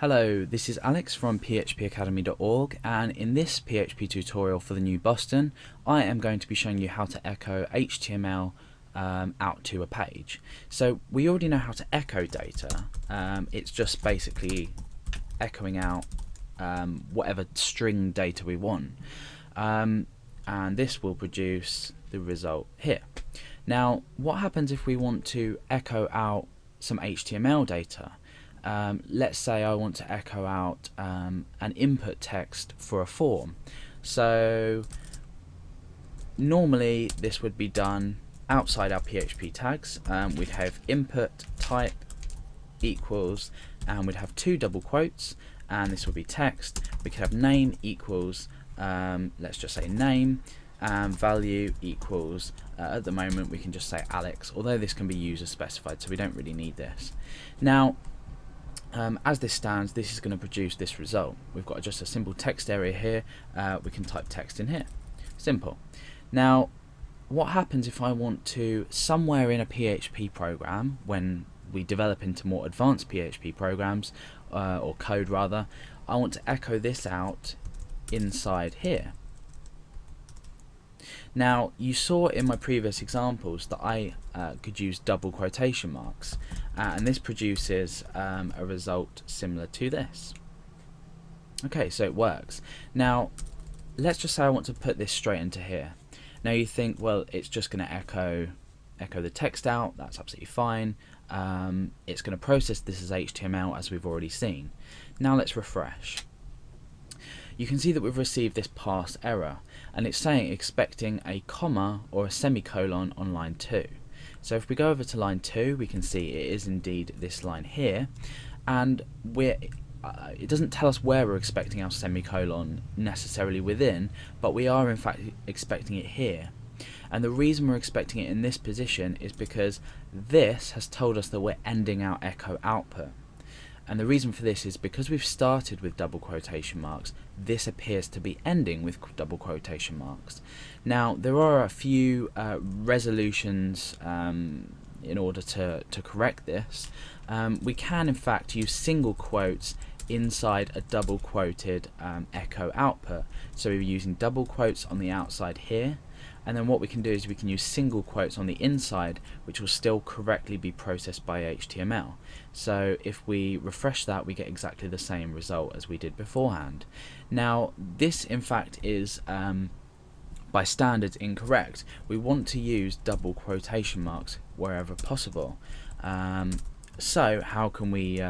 Hello, this is Alex from phpacademy.org, and in this PHP tutorial for the new Boston, I am going to be showing you how to echo HTML out to a page. So we already know how to echo data. It's just basically echoing out whatever string data we want, and this will produce the result here. Now, what happens if we want to echo out some HTML data? Let's say I want to echo out an input text for a form. So normally this would be done outside our PHP tags. We'd have input type equals, and we'd have two double quotes, and this would be text. We could have name equals, let's just say name, and value equals, at the moment we can just say Alex, although this can be user specified, so we don't really need this. Now, as this stands, this is going to produce this result. We've got just a simple text area here. We can type text in here. Simple. Now, what happens if I want to, somewhere in a PHP program, when we develop into more advanced PHP programs, or code rather, I want to echo this out inside here. Now, you saw in my previous examples that I could use double quotation marks, and this produces a result similar to this. Okay, so it works. Now, let's just say I want to put this straight into here. Now you think, well, it's just going to echo the text out. That's absolutely fine. It's going to process this as HTML, as we've already seen. Now let's refresh. You can see that we've received this parse error, and it's saying expecting a comma or a semicolon on line 2. So if we go over to line 2, we can see it is indeed this line here, and it doesn't tell us where we're expecting our semicolon necessarily within, but we are in fact expecting it here. And the reason we're expecting it in this position is because this has told us that we're ending our echo output. And the reason for this is because we've started with double quotation marks, this appears to be ending with double quotation marks. Now, there are a few resolutions in order to correct this. We can in fact use single quotes inside a double quoted echo output. So we're using double quotes on the outside here, and then what we can do is we can use single quotes on the inside, which will still correctly be processed by HTML. So if we refresh that, we get exactly the same result as we did beforehand. Now, this in fact is by standards incorrect. We want to use double quotation marks wherever possible. So how can we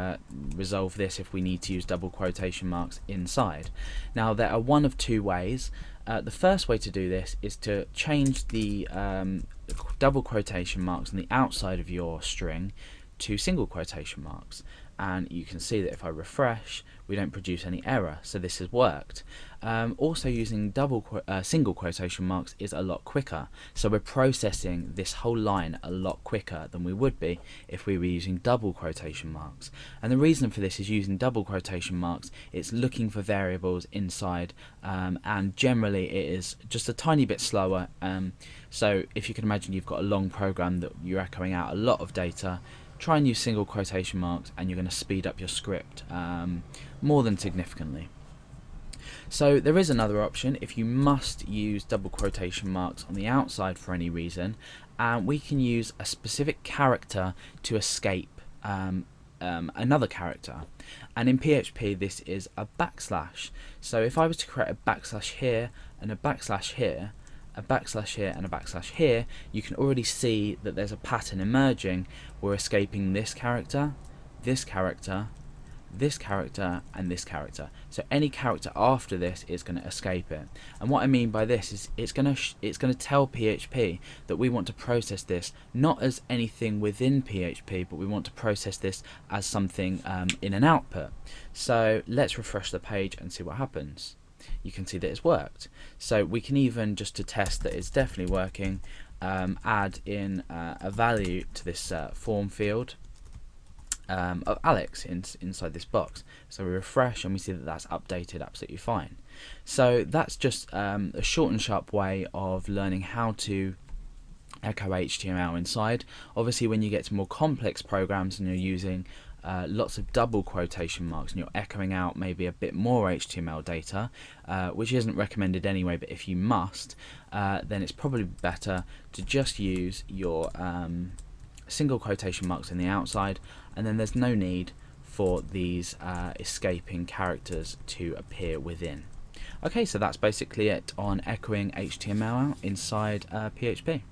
resolve this if we need to use double quotation marks inside? Now, there are one of two ways. The first way to do this is to change the double quotation marks on the outside of your string to single quotation marks, and you can see that if I refresh, we don't produce any error, so this has worked. Also, using single quotation marks is a lot quicker, so we're processing this whole line a lot quicker than we would be if we were using double quotation marks. And the reason for this is, using double quotation marks, it's looking for variables inside, and generally it is just a tiny bit slower. So if you can imagine you've got a long program that you're echoing out a lot of data, try and use single quotation marks and you're going to speed up your script more than significantly. So there is another option if you must use double quotation marks on the outside for any reason, and we can use a specific character to escape another character, and in PHP this is a backslash. So if I was to create a backslash here and a backslash here, a backslash here and a backslash here, you can already see that there's a pattern emerging. We're escaping this character, this character, this character, and this character. So any character after this is going to escape it. And what I mean by this is it's going to tell PHP that we want to process this not as anything within PHP, but we want to process this as something in an output. So let's refresh the page and see what happens. You can see that it's worked. So we can even, just to test that it's definitely working, add in a value to this form field of Alex inside this box. So we refresh and we see that that's updated absolutely fine. So that's just a short and sharp way of learning how to echo HTML inside. Obviously, when you get to more complex programs and you're using lots of double quotation marks and you're echoing out maybe a bit more HTML data, which isn't recommended anyway, but if you must, then it's probably better to just use your single quotation marks in the outside, and then there's no need for these escaping characters to appear within. Okay, so that's basically it on echoing HTML out inside PHP.